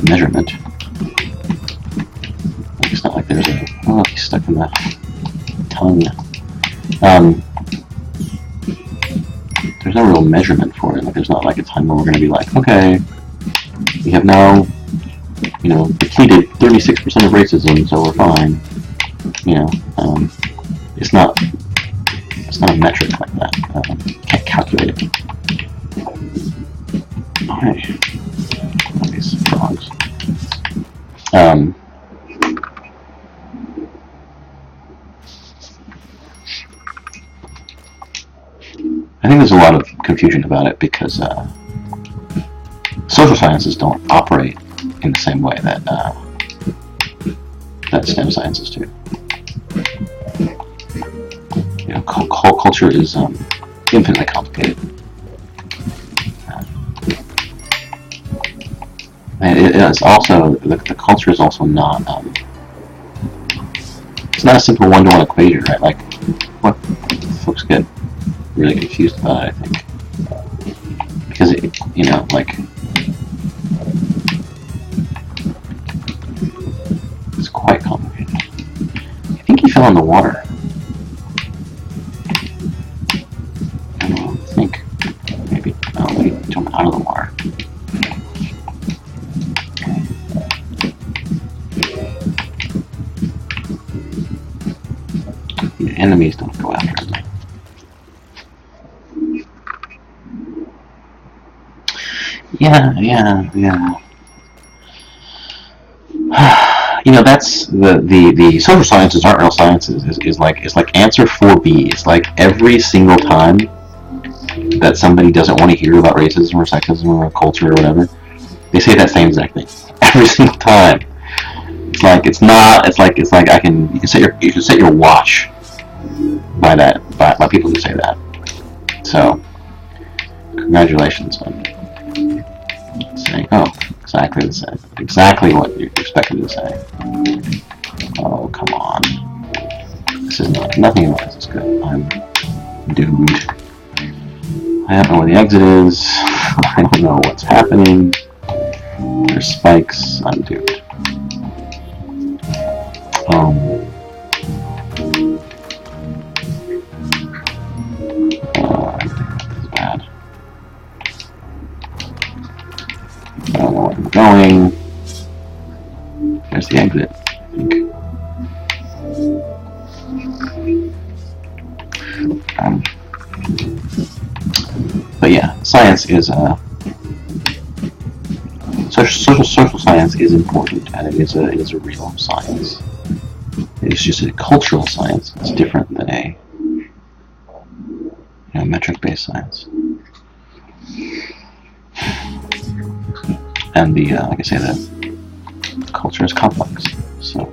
measurement. It's not like there's a... Oh, he's stuck in the tongue. There's no real measurement for it. Like, there's not like a time where we're going to be like, okay, we have now, depleted 36% of racism, so we're fine. It's not a metric like that. Can't calculate it. Alright. All these frogs. I think there's a lot of confusion about it because social sciences don't operate in the same way that STEM sciences do. Culture is infinitely complicated. And it's also, the culture is also not, it's not a simple one-to-one equation, right? Like, what folks get really confused about it, I think. Because, it's quite complicated. I think he fell in the water. Out of the water. The enemies don't go after them. Yeah. That's the social sciences aren't real sciences. Is like answer 4B. It's like every single time that somebody doesn't want to hear about racism or sexism or culture or whatever, they say that same exact thing every single time. It's like you can set your watch by people who say that. So congratulations on saying exactly what you expected to say. Oh, come on. This is nothing about this is good. I'm doomed. I don't know where the exit is. I don't know what's happening. There's spikes. I'm doomed. This is bad. I don't know where I'm going. There's the exit, I think. But yeah, science is social science is important, and it is a real science. It's just a cultural science. It's different than a metric-based science. And like I say, the culture is complex. So,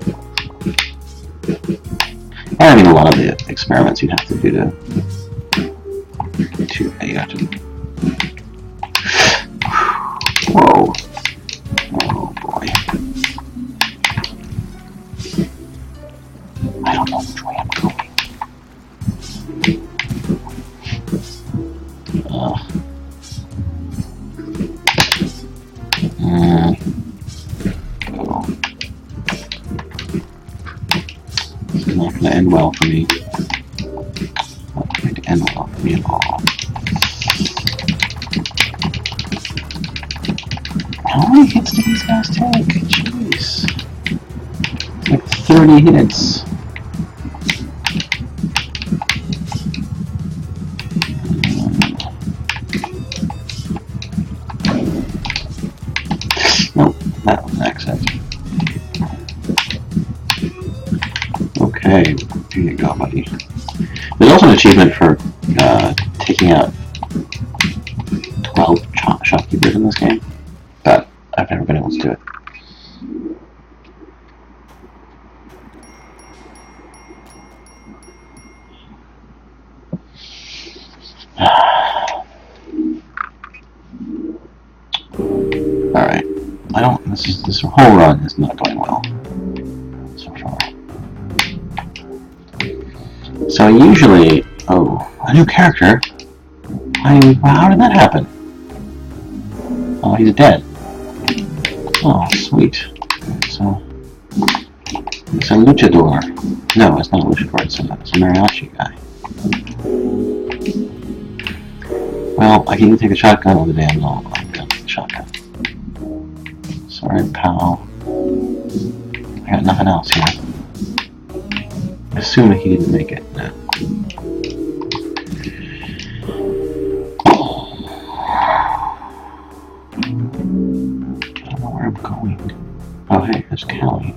and I mean, a lot of the experiments you'd have to do you have to. Whoa. Oh boy. I don't know which way I'm going. This is not going to end well for me. Not going to end well for me at all. How many hits do these guys take? Jeez. It's like 30 hits. Nope, that was an accident. Okay, here you go, buddy. There's also an achievement for taking out 12 shopkeepers in this game, but I've never been able to do it. Alright. This whole run is not going well so far. So usually, oh, a new character? How did that happen? Oh, he's dead. Oh, sweet. So, it's a luchador. No, it's not a luchador, it's a mariachi guy. Well, I can either take a shotgun or the damn long gun. Shotgun. Sorry, pal. I got nothing else here. Assuming he didn't make it. No. I don't know where I'm going. Oh, hey, there's Callie.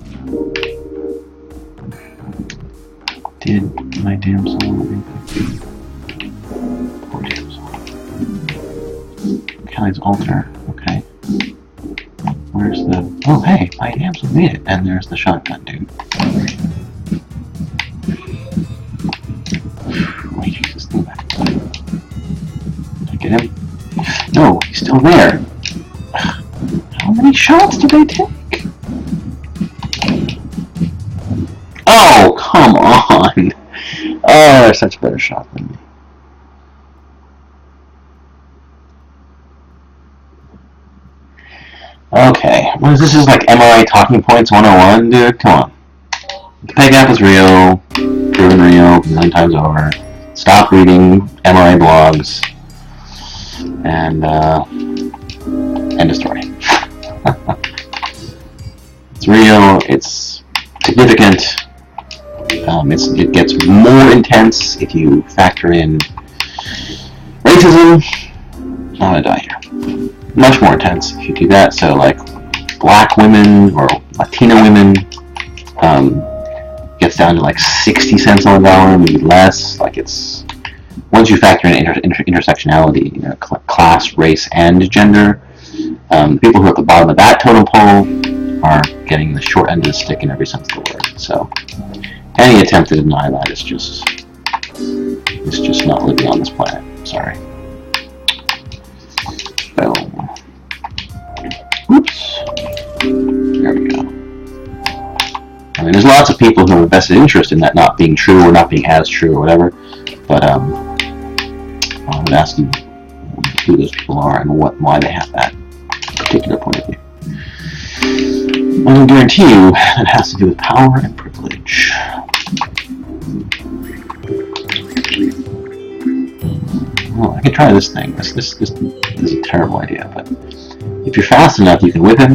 Did my damsel make it? Poor damsel. Callie's altar. Okay. Where's the... Oh, hey, my damsel made it. And there's the shotgun, dude. Wait, Jesus, thing back. Did I get him? No, he's still there. How many shots do they take? Oh, come on. Oh, they're such a better shot than me. Okay, what is this? Is like MRI talking points 101, dude? Come on. The peg app is real, proven real 9 times over. Stop reading MRI blogs, and end of story. It's real, it's significant, it gets more intense if you factor in racism. I'm gonna die here. Much more intense if you do that. So like black women or Latina women gets down to like 60 cents on the dollar, maybe less. Like it's once you factor in intersectionality, you know, class, race, and gender. People who are at the bottom of that totem pole are getting the short end of the stick in every sense of the word. So any attempt to deny that is just not living on this planet. Sorry. Boom. Oops. There we go. I mean, there's lots of people who have a vested interest in that not being true or not being as true or whatever, but I would ask you who those people are and why they have that particular point of view. I will guarantee you it has to do with power and privilege. Oh, I could try this thing. This is a terrible idea, but if you're fast enough, you can whip him.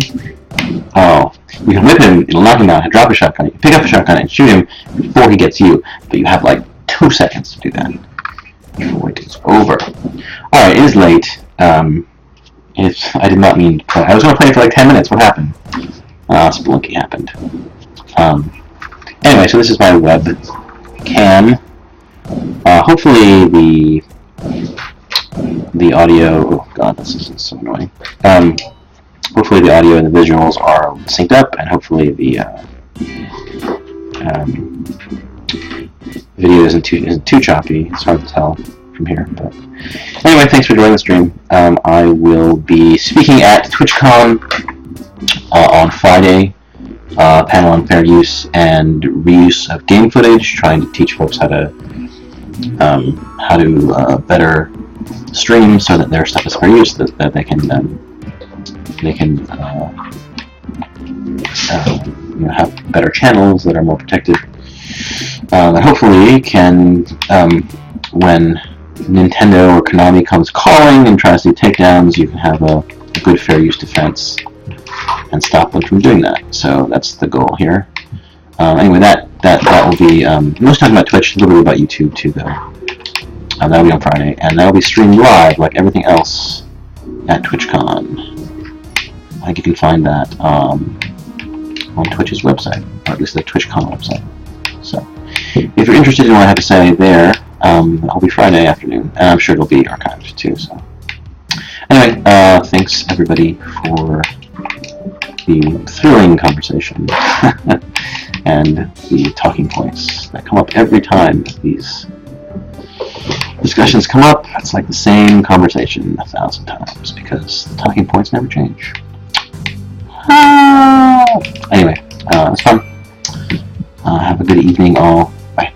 Oh, you can whip him, it'll knock him out, and drop a shotgun. You can pick up a shotgun and shoot him before he gets you, but you have like 2 seconds to do that before it is over. Alright, it is late. I did not mean to play. I was going to play it for like 10 minutes. What happened? Spelunky happened. Anyway, so this is my web cam. Hopefully the audio... Oh god, this is so annoying. Hopefully the audio and the visuals are synced up, and hopefully the video isn't too choppy. It's hard to tell from here. But anyway, thanks for joining the stream. I will be speaking at TwitchCon on Friday. Panel on fair use and reuse of game footage, trying to teach folks how to better stream so that their stuff is fair use, that they can have better channels that are more protected. And hopefully can, when Nintendo or Konami comes calling and tries to do takedowns, you can have a good fair use defense and stop them from doing that. So that's the goal here. Anyway, that will be most talking about Twitch, a little bit about YouTube too, though. That'll be on Friday, and that'll be streamed live like everything else at TwitchCon. I think you can find that on Twitch's website, or at least the TwitchCon website. So, if you're interested in what I have to say there, it'll be Friday afternoon, and I'm sure it'll be archived too. So, anyway, thanks everybody for the thrilling conversation and the talking points that come up every time these discussions come up. It's like the same conversation 1,000 times because the talking points never change. Anyway, it's fun. Have a good evening all. Bye.